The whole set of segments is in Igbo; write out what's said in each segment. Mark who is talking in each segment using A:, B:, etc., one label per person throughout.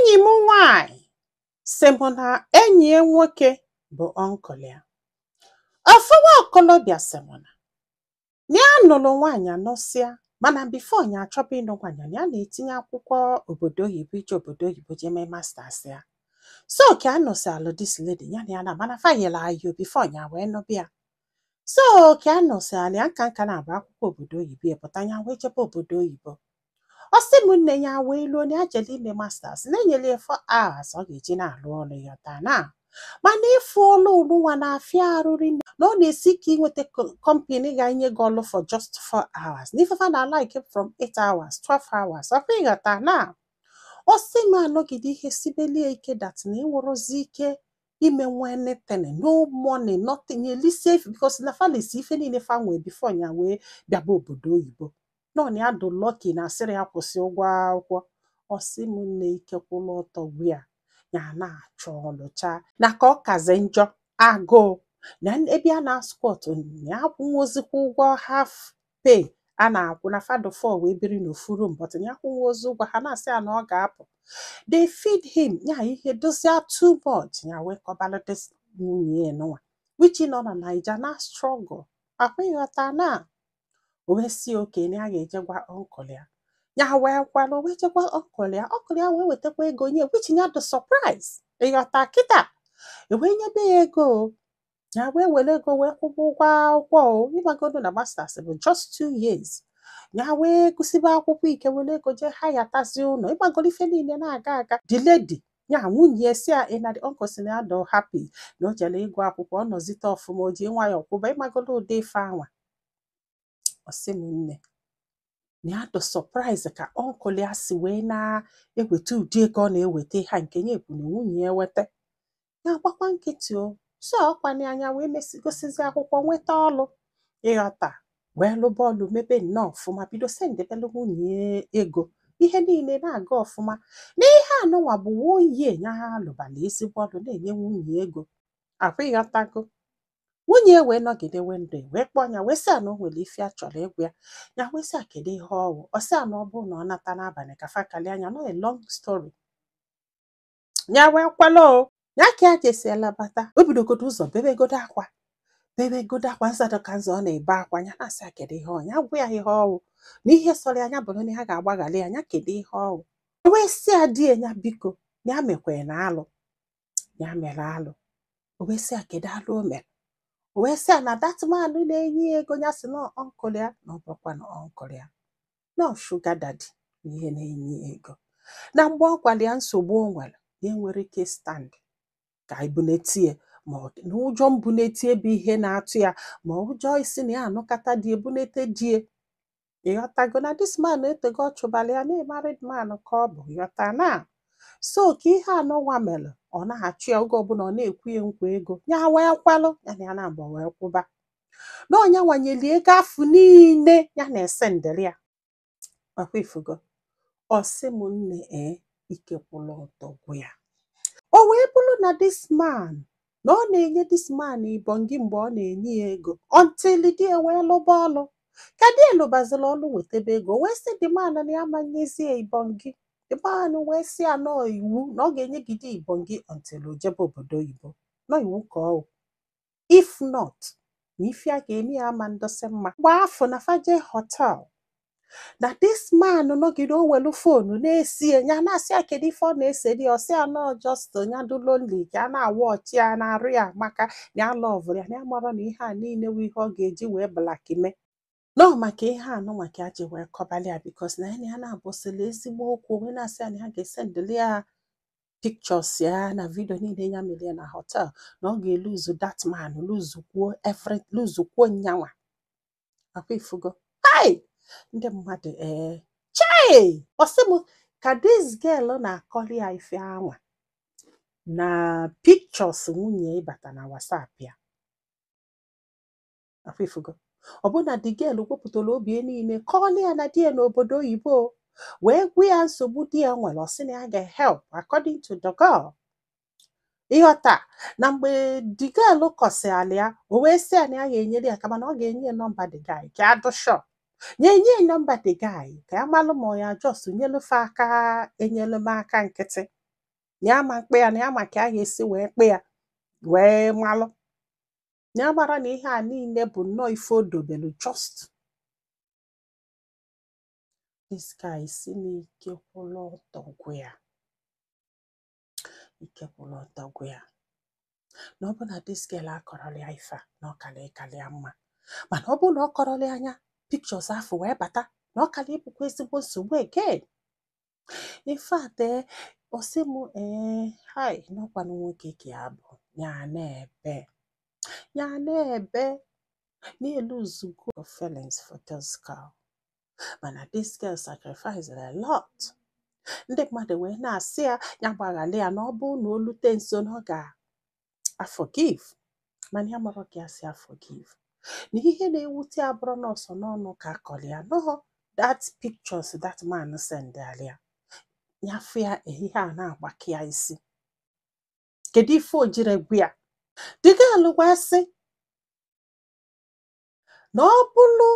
A: enyi m nwanyị sị m na enyi ya nwoke bụ ọnkụl ya. Ofu nwa okolobịa sị m na ya nụrụ nwaanyị anụsịa, mana bifo ya achọba ịnụ nwaanyị ya na-etinye akwụkwọ obodo oyibo ije obodo oyibo jee mee masters ya. So ka anụsịalụ dis lady ya na ya na mana fayela ayo bifo ya wee nụbịa. So ka anụsịalụ ya nka na-agba akwụkwọ obodo oyibo ya pụta ya wee jebe obodo oyibo. Ọ sị m nne ya wee luo na ya jele ime masters na-enyere ya 4 hours ọ ga-eji na-alụ ọrụ ya taa na mana ịfụ ọlụ ụlụnwa na-afịa arụrị na ọ na-esi ka inweta company ga-enye gị ọlụ for just 4 hours na ifefa na like from 8 hours 12 hours ọkwa ịghọta na ọ sị m anọgide ihe sibelie ike dat na ịnwụrụzi ike ime nwa anything no money nothing elise because na falisi ife niile fa nwee before ya wee bịaba obodo oyibo nọ na ya dụ lucky na asịrị ya kwụsị ụgwọ akwụkwọ. Ọ sị m nne ike kwụlụ ọtọ gwia ya na-achọ ọlụcha na ka ọ kazi njọ agụụ na ebe a na-askọt ya akwụnwozikwa ụgwọ half pay a na-akwụ na fado 4 wee biri n'ofuru mbọtụ ya akwụnwozi ụgwọ ha na-asị ya na ọ ga-apụ. They feed him ya ihe dozia too much ya wee kọbalite nwunye ya nwa which nọ na Naija na struggle akwa ịghọta na o wee si oke na ya ga-eje gwa ọnkụl ya ya wee kwalụ wee jekwa ọnkụl ya wee wetakwa ego nye which ya dị surprise ịghọta kịta wee nyebe ya ego ya wee were ego wee kwụba ụgwọ akwụkwọ ịgbagodo na masters bụ just 2 years ya wee gụsịba akwụkwọ ike were ego jee ha yatazi ụlọ ịgbagoro ife niile na-aga aga the lady ya nwunye si a ịnadị ọnkụl si na ya dọ happy na o jere ịgụ akwụkwọ ọ nọzite ọfụma o ji nwayọọ kwụba ịgbagoro ụdị ife anwa. Ọ sị m nne na ya dụ surprise ka ọnkụl ya si wee na-eweta ụdị ego ọ na-eweta ha nke ya ekwu na nwunye ya weta ya gbakwa nkịtị o so ọkwanye anya wee gosizi akwụkwọ nweta ọlụ ịghọta wee lụba ọlụ mebe nnọọ ọfụma bido sendebelụ nwunye ego ihe niile na-aga ọfụma n'ihe anụnwa bụ nwunye ya ha lụbala ezigbo ọlụ na-enye nwunye ego akwa ịghọtago. Nwunye wee nọgide wendụ wee kpọọ ya wee sị na o nwere ife a chọrọ ịgwa ya ya wee sị kedu ihe ọwụ ọ sị na ọ bụrụ na ọ nata n'abalị ka fakali anya no a long story ya wee kwalo ya ka ya jesiela bata o bidogodo ụzọ bebegodo akwa nzado ka nzọ ọ na-ebe akwa ya na-asị kedu ihe ọwụ ya gwa ya ihe ọwụ na ihe sọrọ anya bụrụ na ha ga-agbaghali ya kedu ihe ọwụ o wee sị di ya biko na ya mekwe na alụ ya mere alụ o wee sị kedu alụ o mere o wee sị na that man na-enye ego ya sị na ọnkụl ya na ọ bụkwa na ọnkụl ya na sugar daddy na ihe na-enye ego na mgbe ọ gwara ya nsogbu o nwere ya nwere ike stand ka ibunetie ma na ụjọ mbunetie bụ ihe na-atụ ya ma ụjọ isi na ya anụkata dị ebunete die ịghọtago na this man etego ọ chụbala ya na married man ka ọ bụ ịghọta na so ka ihe anọnwa mere ọ na-achụ ya oge ọbụla ọ na-ekwu ya nkwa ego ya wee kwalụ ya na ya na-agba wee kwụba na onye nwanyeli ego afụ niile ya na-ese ndịrị ya ọkwa ifugo. Ọ sị m nne ike kwụlụ ọtọ gwụ ya o wee bụrụ na this man na ọ na-enye this man ibongi mgbe ọ na-enye ya ego until di ya wee lụba ọlụ ka di elụbazila ọlụ wetebe ego wee sị the man na ya manyezie ibongi man wee sị anọ iwu na ọ ga-enyegide ibongi until o jebe obodo oyibo nọ iwu ka ọ if not na ife a ga-eme ya ama ndosi mma gba afọ na faje hotel na this man nọgide o welu fonu na-esi ya na-asị ya kedu ife ọ na-eseri ọ sị anọ just ya dị lonely ka a na-awa ọchị ya na-arụ ya maka na ya lọvụrụ ya na ya mara na ihe a niile wụ ihe ọ ga-eji wee blakime nọ maka ihe anọ maka ya ji wee kọbali ya bikos na ya na-abụsịla ezigbo okwu wee na-asị ya na ya ga-esendeli ya pictures ya na vidio niile ya mere na hotel na ọ ga-eluzu that man luzukwuo nyanwa akwa ifugo ndị mmadụ chai ọ sị m ka this girl na-akọli ya ife anwa na pictures nwunye ịbata na WhatsApp ya akwa ifugo ọ bụ na the girl wepụtara obi niile kọọlị ya na di ya n'obodo oyibo wee gwa ya nsogbu di ya nwere ọ sị na ya ga-help according to the girl ịghọta na mgbe the girl kọsịala ya o wee sị ya na ya ga-enyere ya kama na ọ ga-enye nọmba the guy ka adụshọ nye nọmba the guy ka ya malụ ma ya just nyelufe aka enyelu m aka nkịtị ya ma mkpe ya na ya ma ka a ga-esi wee kpe ya wee malụ na ya mara na ihe a niile bụ nnọọ ife o dobelu just this guy si n'ike kwụrụ ọtọ gwa ya ike kwụrụ ọtọ gwa ya na ọ bụ na this girl akọrọla ya ife a na ọ kala ya mma mana ọ bụ na ọ kọrọla ya anya pictures afọ wee bata na ọ kala ịbụkwa ezigbo nsogbu again. In fact ọ sị m hai n'ọkwanụ nwoke ka ya bụ ya na-ebe n'elu zugo of feelings for this girl mana this girl sacrificed a lot. Ndị mmadụ wee na-asị ya gbaghara ya na ọ bụ na o lute nso na ọ ga-forgive mana ya mara ka ya si forgive na ihe na-ewute ya bụrụ na ọsọ n'ọnụ ka akọrọ ya no that pictures that man send ya nyafe ya ehihie a na-agbake ya isi kedu ife o jiri egwu ya the girl wee sị na ọ bụrụ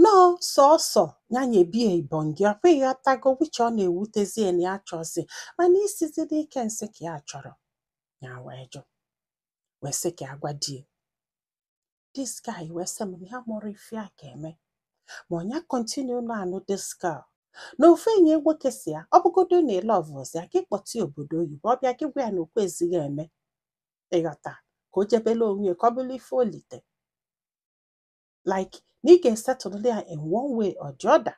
A: na sọsọ ya nyebie ibongi ọkwa ịghọtago which ọ na-ewutezie na ya chọzi mana isizi n'ike nsị ka ya chọrọ ya wee jụ wee sị ka agwa die this guy wee sị m ya mụrụ ife a ka eme ma ọnya continue na anụ this girl na ofe enyi nwoke si ya ọ bụgodo na ịlọvụzi ya ka ịkpọti obodo oyibo ọ bịa gị gwa ya na okwu ezighị eme ịghọta ka o jebele onwe ka ọ bụrụ ife olite like na ị ga-esetụlụ ya in one way or the other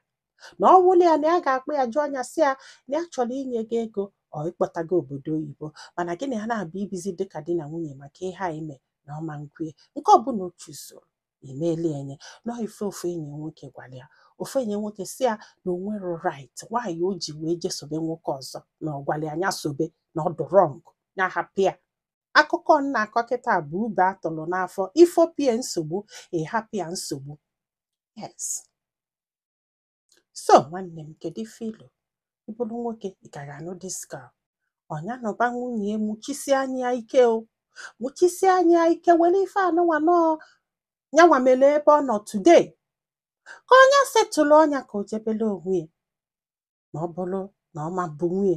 A: na ọ wụlụ ya na ya ga-akpụ ya jụọ anya si ya na ya chọrọ inye gị ego ọ ịkpọtago obodo oyibo mana gị na ya na-abịa ibizi dịka di na nwunye maka ihe a ime na ọma nkwe nke ọbụla otu usoro imeeli enye na ife ofu enyi nwoke gwara ya ofu enyi nwoke si ya na onwero right nwaanyị o ji wee jesobe nwoke ọzọ na ọ gwara anya sobe na ọ dị wrong ya hapụ ya. Akụkọ nna akọ kịta bụ ube atụrụ n'afọ ifopie nsogbu ịhapụ ya nsogbu. Yes. So nwanne m kedu ife ilu ịbụrụ nwoke ị ka ga-anụ this girl ọnya nọba nwunye mụchisi anya ike o mụchisi anya ike were ife anụnwa nọọ nyanwa mere ebe ọ nọ today ka onye setụlụ ọnya ka o jebele onwe ma ọ bụrụ na ọma bụ nwunye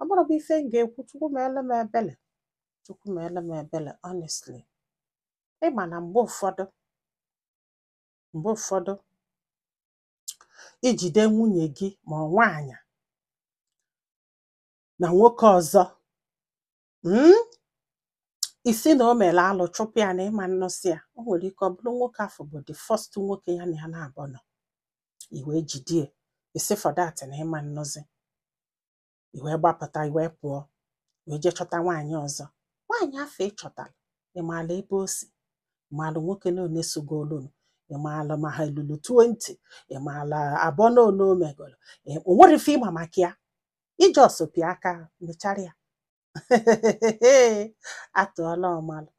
A: ọ bụrụ bụ ife m ga-ekwu chukwu meele m ebele honestly ịma na mgbe ụfọdụ ijide nwunye gị ma ọ nwaanyị na nwoke ọzọ isi na o mere alụ chụpụ ya na ịma nnọsi ya o nwere ike ọ bụrụ nwoke afọ bụ the first nwoke ya na ya na-abụ nọ iwe jidie isi for that na ịma nnọzi iwe gbapụta iwe pụọ wee jee chọta nwaanyị ọzọ nwaanyị afọ ịchọtara ịmaala ebe o si ịmaala nwoke na one sogolu ịmaala ma ha lụrụ 20 ịmaala abụọ na one o megoro o nwere ife ịma maka ya ije ọsọpi aka mechara ya atụọla ọmalụ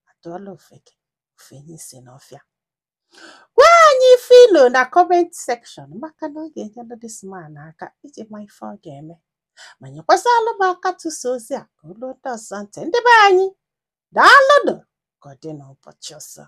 A: atụọla ofeke ofenye isi n'ọfịa. Gwa anyị ife ilo na comment section maka na ọ ga-enyere this man aka iji ma ife ọ ga-eme ma nyekwasịalụ m aka tụsa ozi a ka olu ndị ọzọ ntị ndị be anyị daalụnụ ka ọ dị n'ụbọchị ọzọ.